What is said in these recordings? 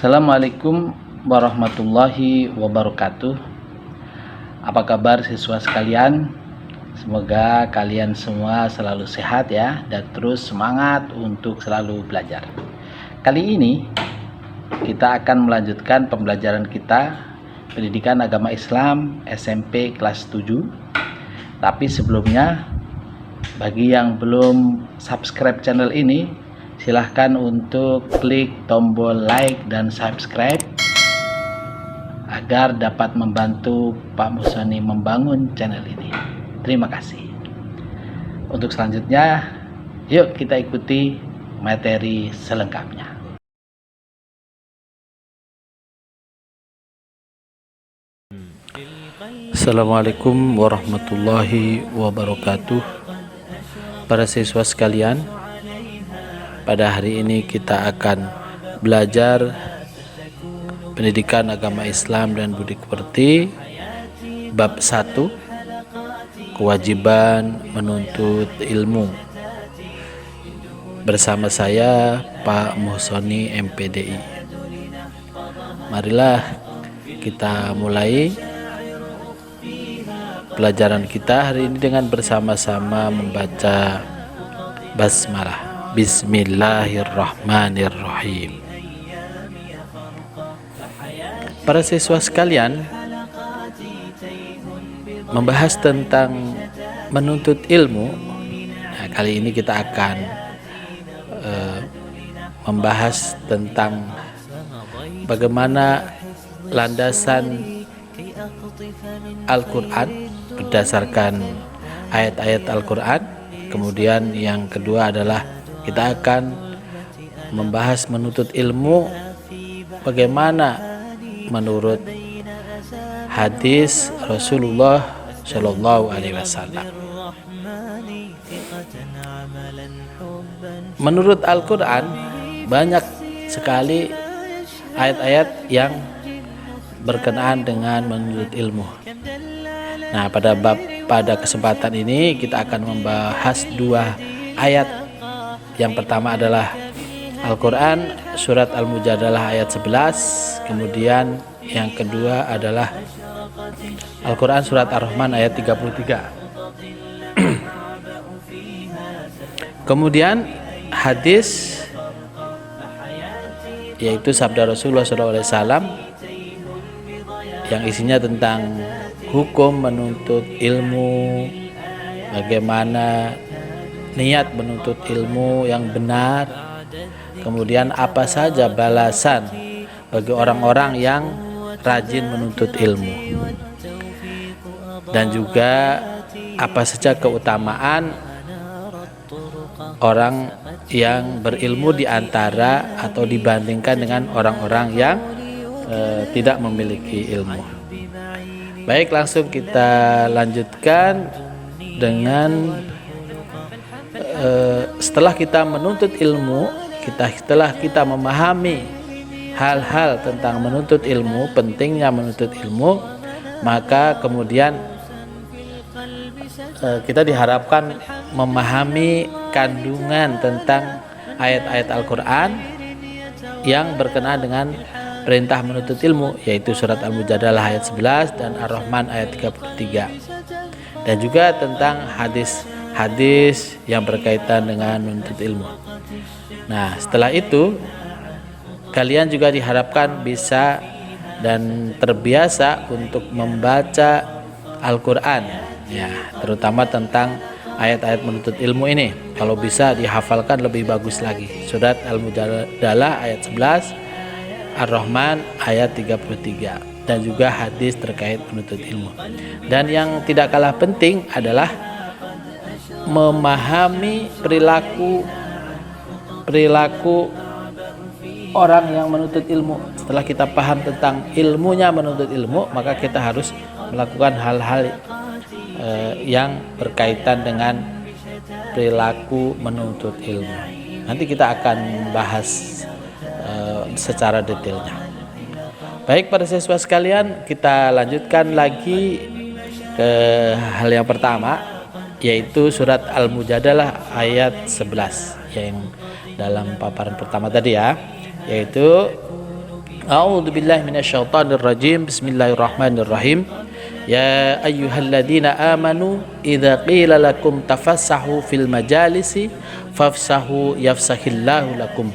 Assalamualaikum warahmatullahi wabarakatuh. Apa kabar siswa sekalian? Semoga kalian semua selalu sehat ya, dan terus semangat untuk selalu belajar. Kali ini kita akan melanjutkan pembelajaran kita Pendidikan Agama Islam SMP kelas 7. Tapi sebelumnya, bagi yang belum subscribe channel ini, silahkan untuk klik tombol like dan subscribe agar dapat membantu Pak Musoni membangun channel ini. Terima kasih. Untuk selanjutnya, yuk kita ikuti materi selengkapnya. Assalamualaikum warahmatullahi wabarakatuh. Para siswa sekalian, pada hari ini kita akan belajar Pendidikan Agama Islam dan Budi Pekerti bab 1, kewajiban menuntut ilmu, bersama saya Pak Musoni MPDI. Marilah kita mulai pelajaran kita hari ini dengan bersama-sama membaca basmalah. Bismillahirrahmanirrahim. Para siswa sekalian, membahas tentang menuntut ilmu. Nah, kali ini kita akan membahas tentang bagaimana landasan Al-Quran berdasarkan ayat-ayat Al-Quran. Kemudian yang kedua adalah kita akan membahas menuntut ilmu bagaimana menurut hadis Rasulullah Shallallahu Alaihi Wasallam. Menurut Al-Quran, banyak sekali ayat-ayat yang berkenaan dengan menuntut ilmu. Nah, pada kesempatan ini kita akan membahas dua ayat. Yang pertama adalah Al-Quran surat Al-Mujadalah ayat 11. Kemudian yang kedua adalah Al-Quran surat Ar-Rahman ayat 33. Kemudian hadis, yaitu sabda Rasulullah SAW yang isinya tentang hukum menuntut ilmu, bagaimana niat menuntut ilmu yang benar, kemudian apa saja balasan bagi orang-orang yang rajin menuntut ilmu, dan juga apa saja keutamaan orang yang berilmu di antara atau dibandingkan dengan orang-orang yang tidak memiliki ilmu. Baik, langsung kita lanjutkan dengan setelah kita menuntut ilmu, setelah kita memahami hal-hal tentang menuntut ilmu, pentingnya menuntut ilmu, maka kemudian kita diharapkan memahami kandungan tentang ayat-ayat Al-Quran yang berkenaan dengan perintah menuntut ilmu, yaitu surat Al-Mujadalah ayat 11 dan Ar-Rahman ayat 33, dan juga tentang hadis yang berkaitan dengan menuntut ilmu. Nah, setelah itu kalian juga diharapkan bisa dan terbiasa untuk membaca Al-Quran ya, terutama tentang ayat-ayat menuntut ilmu ini. Kalau bisa dihafalkan lebih bagus lagi. Surat Al-Mujadalah ayat 11, Ar-Rahman ayat 33, dan juga hadis terkait menuntut ilmu. Dan yang tidak kalah penting adalah memahami perilaku orang yang menuntut ilmu. Setelah kita paham tentang ilmunya menuntut ilmu, maka kita harus melakukan hal-hal yang berkaitan dengan perilaku menuntut ilmu. Nanti kita akan bahas secara detailnya. Baik, para siswa sekalian, kita lanjutkan lagi ke hal yang pertama, yaitu surat Al-Mujadalah ayat 11 yang dalam paparan pertama tadi ya, yaitu A'udzu billahi minasyaitonir rajim. Bismillahirrahmanirrahim. Ya ayyuhalladzina amanu idza qila lakum tafassahu fil majalisi fafsahu yafsahillahu lakum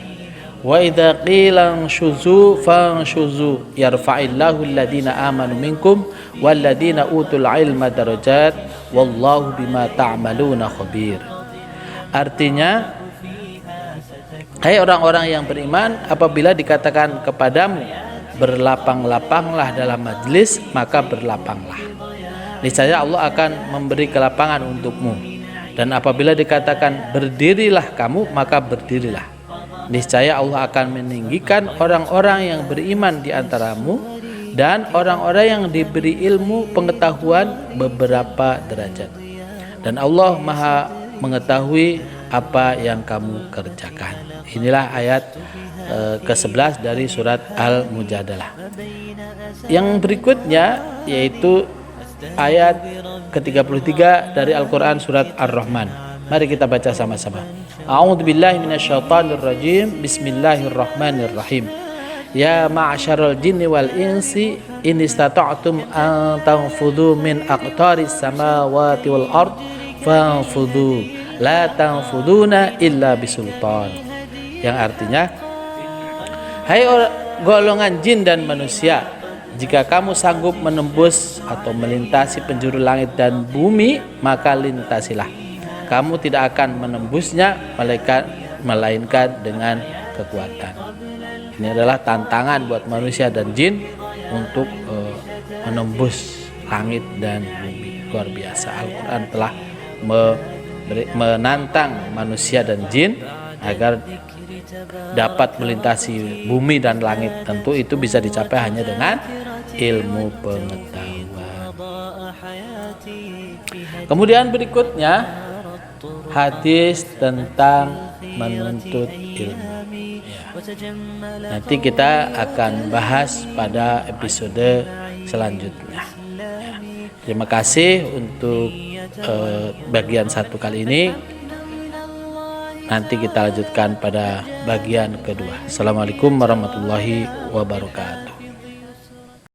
wa idza qila anshuzu fanshuzu yarfa'illahu alladzina amanu minkum walladzina utul ilma darajat wallahu bima ta'maluna khabir. Artinya, hai orang-orang yang beriman, apabila dikatakan kepadamu berlapang-lapanglah dalam majlis, maka berlapanglah. Niscaya Allah akan memberi kelapangan untukmu. Dan apabila dikatakan berdirilah kamu, maka berdirilah. Niscaya Allah akan meninggikan orang-orang yang beriman di antaramu dan orang-orang yang diberi ilmu pengetahuan beberapa derajat. Dan Allah Maha mengetahui apa yang kamu kerjakan. Inilah ayat ke-11 dari surat Al-Mujadalah. Yang berikutnya yaitu ayat ke-33 dari Al-Quran surat Ar-Rahman. Mari kita baca sama-sama. A'udzu billahi minasyaitonir rajim. Bismillahirrahmanirrahim. Ya ma'syaral jinni wal insi in istata'tum an tanfudhu min aqtaris samawati wal ard fanfudhu la tanfuduna illa bisultan. Yang artinya, hai golongan jin dan manusia, jika kamu sanggup menembus atau melintasi penjuru langit dan bumi, maka lintasilah. Kamu tidak akan menembusnya melainkan dengan kekuatan. Ini adalah tantangan buat manusia dan jin untuk menembus langit dan bumi. Luar biasa. Al-Quran telah menantang manusia dan jin agar dapat melintasi bumi dan langit. Tentu itu bisa dicapai hanya dengan ilmu pengetahuan. Kemudian berikutnya hadis tentang menuntut ilmu. Nanti kita akan bahas pada episode selanjutnya. Terima kasih untuk bagian satu kali ini. Nanti kita lanjutkan pada bagian kedua. Assalamualaikum warahmatullahi wabarakatuh.